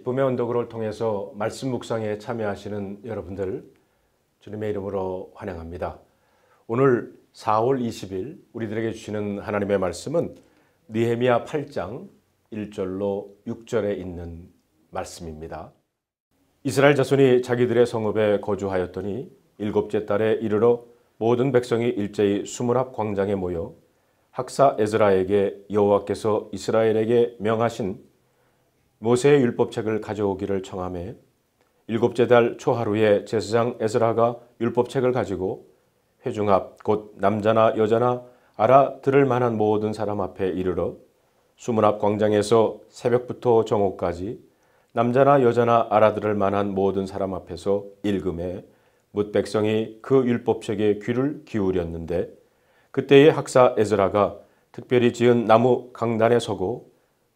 기쁨의 언덕을 통해서 말씀 묵상에 참여하시는 여러분들 주님의 이름으로 환영합니다. 오늘 4월 20일 우리들에게 주시는 하나님의 말씀은 느헤미야 8장 1절로 6절에 있는 말씀입니다. 이스라엘 자손이 자기들의 성읍에 거주하였더니 일곱째 달에 이르러 모든 백성이 일제히 수문 앞 광장에 모여 학사 에스라에게 여호와께서 이스라엘에게 명하신 모세의 율법책을 가져오기를 청하매 일곱째 달 초하루에 제사장 에스라가 율법책을 가지고 회중 앞 곧 남자나 여자나 알아들을 만한 모든 사람 앞에 이르러 수문 앞 광장에서 새벽부터 정오까지 남자나 여자나 알아들을 만한 모든 사람 앞에서 읽음에 뭇 백성이 그 율법책에 귀를 기울였는데 그때의 학사 에스라가 특별히 지은 나무 강단에 서고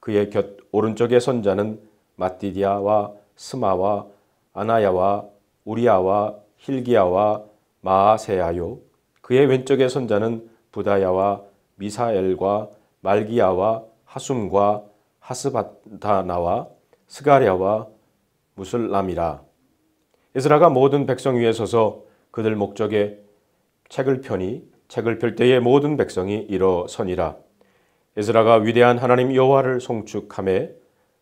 그의 곁 오른쪽에 선 자는 마띠디아와 스마와 아나야와 우리야와 힐기야와 마아세야요 그의 왼쪽에 선 자는 부다야와 미사엘과 말기야와 하숨과 하스바다나와 스가랴와 무슬람이라. 에스라가 모든 백성 위에 서서 그들 목적에 책을 펴니 책을 펼 때에 모든 백성이 일어서니라. 에스라가 위대한 하나님 여호와를 송축하매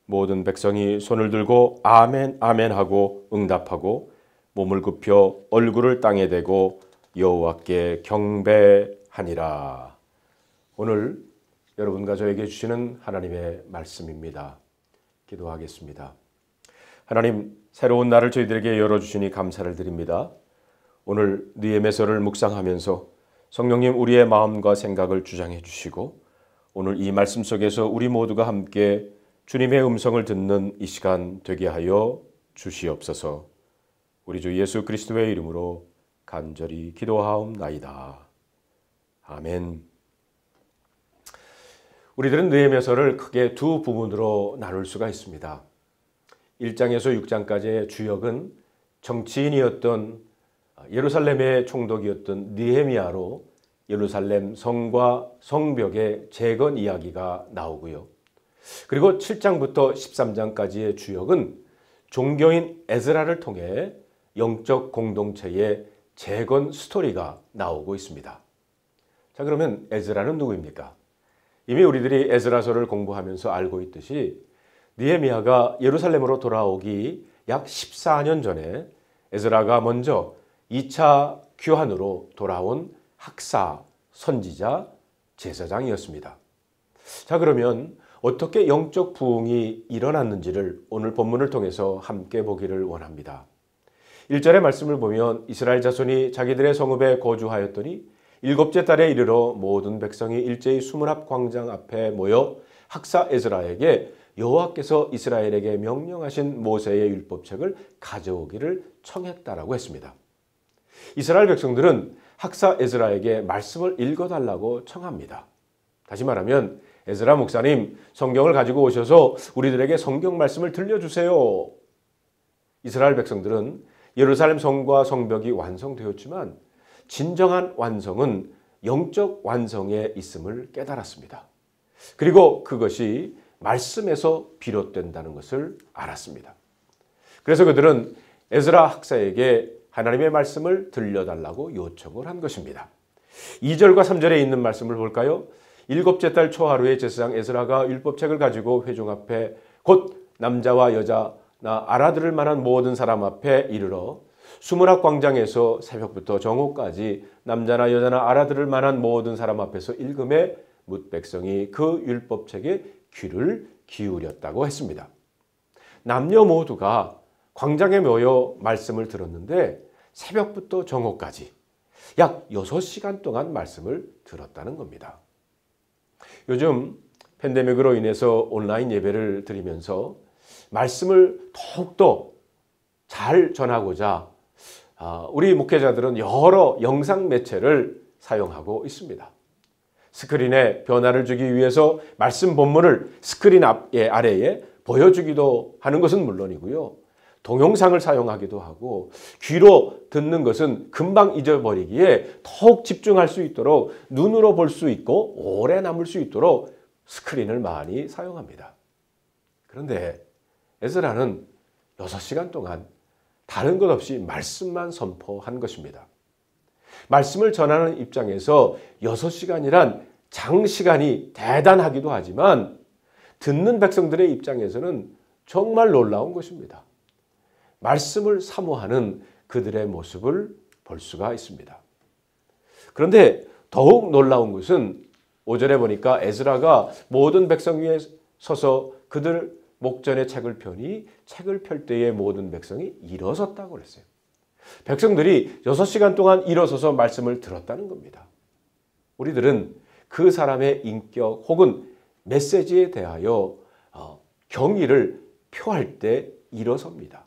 모든 백성이 손을 들고 아멘 아멘 하고 응답하고 몸을 굽혀 얼굴을 땅에 대고 여호와께 경배하니라. 오늘 여러분과 저에게 주시는 하나님의 말씀입니다. 기도하겠습니다. 하나님, 새로운 날을 저희들에게 열어주시니 감사를 드립니다. 오늘 느헤미야서를 묵상하면서 성령님 우리의 마음과 생각을 주장해 주시고 오늘 이 말씀 속에서 우리 모두가 함께 주님의 음성을 듣는 이 시간 되게 하여 주시옵소서. 우리 주 예수 그리스도의 이름으로 간절히 기도하옵나이다. 아멘. 우리들은 느헤미야서를 크게 두 부분으로 나눌 수가 있습니다. 1장에서 6장까지의 주역은 정치인이었던 예루살렘의 총독이었던 느헤미야로 예루살렘 성과 성벽의 재건 이야기가 나오고요. 그리고 7장부터 13장까지의 주역은 종교인 에스라를 통해 영적 공동체의 재건 스토리가 나오고 있습니다. 자, 그러면 에스라는 누구입니까? 이미 우리들이 에스라서를 공부하면서 알고 있듯이 느헤미야가 예루살렘으로 돌아오기 약 14년 전에 에스라가 먼저 2차 귀환으로 돌아온 학사, 선지자, 제사장이었습니다. 자, 그러면 어떻게 영적 부흥이 일어났는지를 오늘 본문을 통해서 함께 보기를 원합니다. 1절의 말씀을 보면 이스라엘 자손이 자기들의 성읍에 거주하였더니 일곱째 달에 이르러 모든 백성이 일제히 수문 앞 광장 앞에 모여 학사 에스라에게 여호와께서 이스라엘에게 명령하신 모세의 율법책을 가져오기를 청했다라고 했습니다. 이스라엘 백성들은 학사 에스라에게 말씀을 읽어달라고 청합니다. 다시 말하면 에스라 목사님, 성경을 가지고 오셔서 우리들에게 성경 말씀을 들려주세요. 이스라엘 백성들은 예루살렘 성과 성벽이 완성되었지만 진정한 완성은 영적 완성에 있음을 깨달았습니다. 그리고 그것이 말씀에서 비롯된다는 것을 알았습니다. 그래서 그들은 에스라 학사에게 하나님의 말씀을 들려달라고 요청을 한 것입니다. 2절과 3절에 있는 말씀을 볼까요? 일곱째 달 초하루에 제사장 에스라가 율법책을 가지고 회중 앞에 곧 남자와 여자나 알아들을 만한 모든 사람 앞에 이르러 수문 앞 광장에서 새벽부터 정오까지 남자나 여자나 알아들을 만한 모든 사람 앞에서 읽음에 뭇 백성이 그 율법책에 귀를 기울였다고 했습니다. 남녀 모두가 광장에 모여 말씀을 들었는데 새벽부터 정오까지 약 6시간 동안 말씀을 들었다는 겁니다. 요즘 팬데믹으로 인해서 온라인 예배를 드리면서 말씀을 더욱더 잘 전하고자 우리 목회자들은 여러 영상 매체를 사용하고 있습니다. 스크린에 변화를 주기 위해서 말씀 본문을 스크린 아래에 보여주기도 하는 것은 물론이고요. 동영상을 사용하기도 하고 귀로 듣는 것은 금방 잊어버리기에 더욱 집중할 수 있도록 눈으로 볼 수 있고 오래 남을 수 있도록 스크린을 많이 사용합니다. 그런데 에스라는 6시간 동안 다른 것 없이 말씀만 선포한 것입니다. 말씀을 전하는 입장에서 6시간이란 장시간이 대단하기도 하지만 듣는 백성들의 입장에서는 정말 놀라운 것입니다. 말씀을 사모하는 그들의 모습을 볼 수가 있습니다. 그런데 더욱 놀라운 것은 5절에 보니까 에스라가 모든 백성 위에 서서 그들 목전에 책을 펴니 책을 펼 때에 모든 백성이 일어섰다고 그랬어요. 백성들이 6시간 동안 일어서서 말씀을 들었다는 겁니다. 우리들은 그 사람의 인격 혹은 메시지에 대하여 경의를 표할 때 일어섭니다.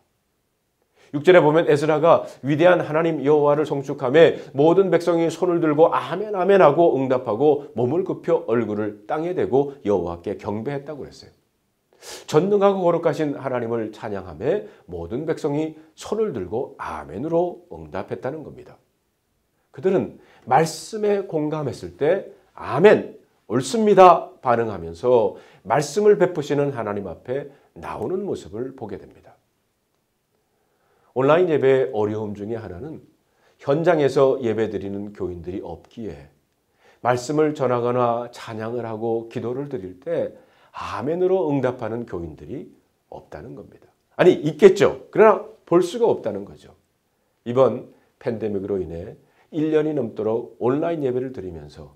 6절에 보면 에스라가 위대한 하나님 여호와를 송축하며 모든 백성이 손을 들고 아멘 아멘 하고 응답하고 몸을 굽혀 얼굴을 땅에 대고 여호와께 경배했다고 그랬어요. 전능하고 거룩하신 하나님을 찬양하며 모든 백성이 손을 들고 아멘으로 응답했다는 겁니다. 그들은 말씀에 공감했을 때 아멘, 옳습니다 반응하면서 말씀을 베푸시는 하나님 앞에 나오는 모습을 보게 됩니다. 온라인 예배의 어려움 중에 하나는 현장에서 예배드리는 교인들이 없기에 말씀을 전하거나 찬양을 하고 기도를 드릴 때 아멘으로 응답하는 교인들이 없다는 겁니다. 아니 있겠죠. 그러나 볼 수가 없다는 거죠. 이번 팬데믹으로 인해 1년이 넘도록 온라인 예배를 드리면서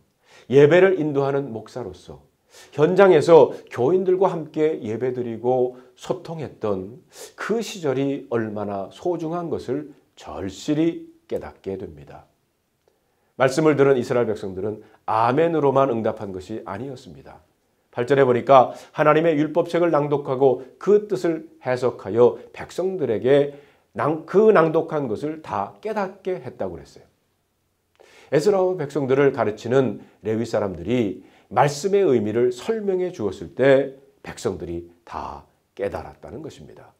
예배를 인도하는 목사로서 현장에서 교인들과 함께 예배드리고 소통했던 그 시절이 얼마나 소중한 것을 절실히 깨닫게 됩니다. 말씀을 들은 이스라엘 백성들은 아멘으로만 응답한 것이 아니었습니다. 8절에 보니까 하나님의 율법책을 낭독하고 그 뜻을 해석하여 백성들에게 그 낭독한 것을 다 깨닫게 했다고 그랬어요. 에스라와 백성들을 가르치는 레위 사람들이 말씀의 의미를 설명해 주었을 때 백성들이 다 깨달았다는 것입니다.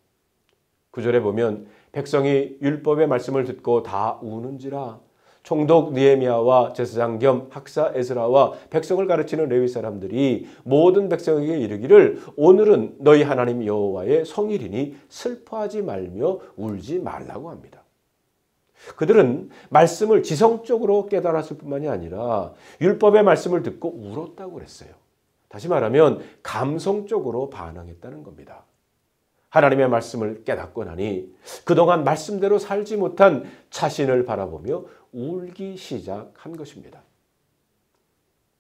9절에 보면 백성이 율법의 말씀을 듣고 다 우는지라 총독 느헤미야와 제사장 겸 학사 에스라와 백성을 가르치는 레위 사람들이 모든 백성에게 이르기를 오늘은 너희 하나님 여호와의 성일이니 슬퍼하지 말며 울지 말라고 합니다. 그들은 말씀을 지성적으로 깨달았을 뿐만이 아니라 율법의 말씀을 듣고 울었다고 그랬어요. 다시 말하면 감성적으로 반응했다는 겁니다. 하나님의 말씀을 깨닫고 나니 그동안 말씀대로 살지 못한 자신을 바라보며 울기 시작한 것입니다.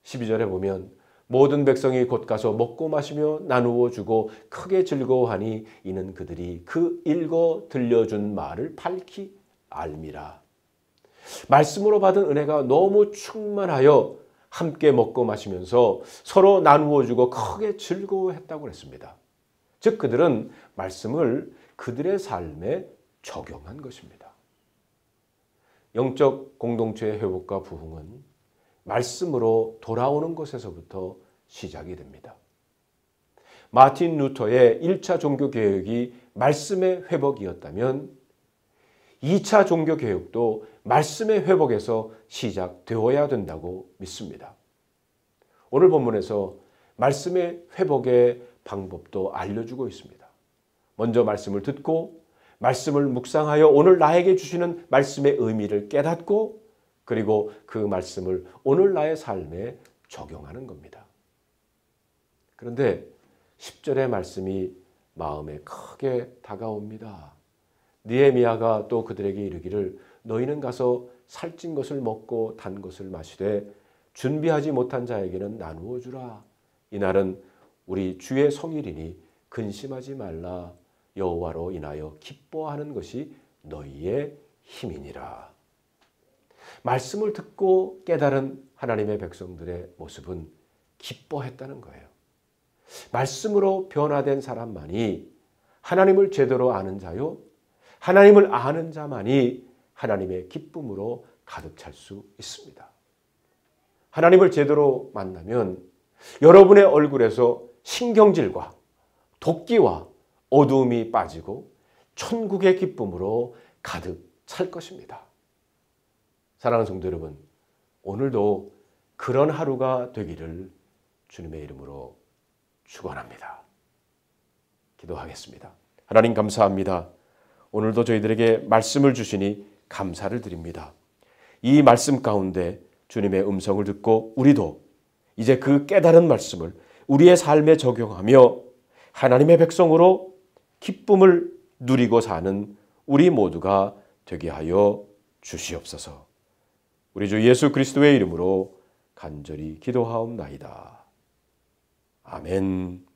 12절에 보면 모든 백성이 곧 가서 먹고 마시며 나누어 주고 크게 즐거워하니 이는 그들이 그 읽어 들려준 말을 밝히 알미라. 말씀으로 받은 은혜가 너무 충만하여 함께 먹고 마시면서 서로 나누어 주고 크게 즐거워했다고 그랬습니다. 즉 그들은 말씀을 그들의 삶에 적용한 것입니다. 영적 공동체의 회복과 부흥은 말씀으로 돌아오는 것에서부터 시작이 됩니다. 마틴 루터의 1차 종교개혁이 말씀의 회복이었다면 2차 종교개혁도 말씀의 회복에서 시작되어야 된다고 믿습니다. 오늘 본문에서 말씀의 회복의 방법도 알려주고 있습니다. 먼저 말씀을 듣고 말씀을 묵상하여 오늘 나에게 주시는 말씀의 의미를 깨닫고 그리고 그 말씀을 오늘 나의 삶에 적용하는 겁니다. 그런데 10절의 말씀이 마음에 크게 다가옵니다. 느헤미야가 또 그들에게 이르기를 너희는 가서 살찐 것을 먹고 단 것을 마시되 준비하지 못한 자에게는 나누어 주라. 이날은 우리 주의 성일이니 근심하지 말라. 여호와로 인하여 기뻐하는 것이 너희의 힘이니라. 말씀을 듣고 깨달은 하나님의 백성들의 모습은 기뻐했다는 거예요. 말씀으로 변화된 사람만이 하나님을 제대로 아는 자요. 하나님을 아는 자만이 하나님의 기쁨으로 가득 찰 수 있습니다. 하나님을 제대로 만나면 여러분의 얼굴에서 신경질과 도끼와 어두움이 빠지고 천국의 기쁨으로 가득 찰 것입니다. 사랑하는 성도 여러분, 오늘도 그런 하루가 되기를 주님의 이름으로 축원합니다. 기도하겠습니다. 하나님 감사합니다. 오늘도 저희들에게 말씀을 주시니 감사를 드립니다. 이 말씀 가운데 주님의 음성을 듣고 우리도 이제 그 깨달은 말씀을 우리의 삶에 적용하며 하나님의 백성으로 기쁨을 누리고 사는 우리 모두가 되게 하여 주시옵소서. 우리 주 예수 그리스도의 이름으로 간절히 기도하옵나이다. 아멘.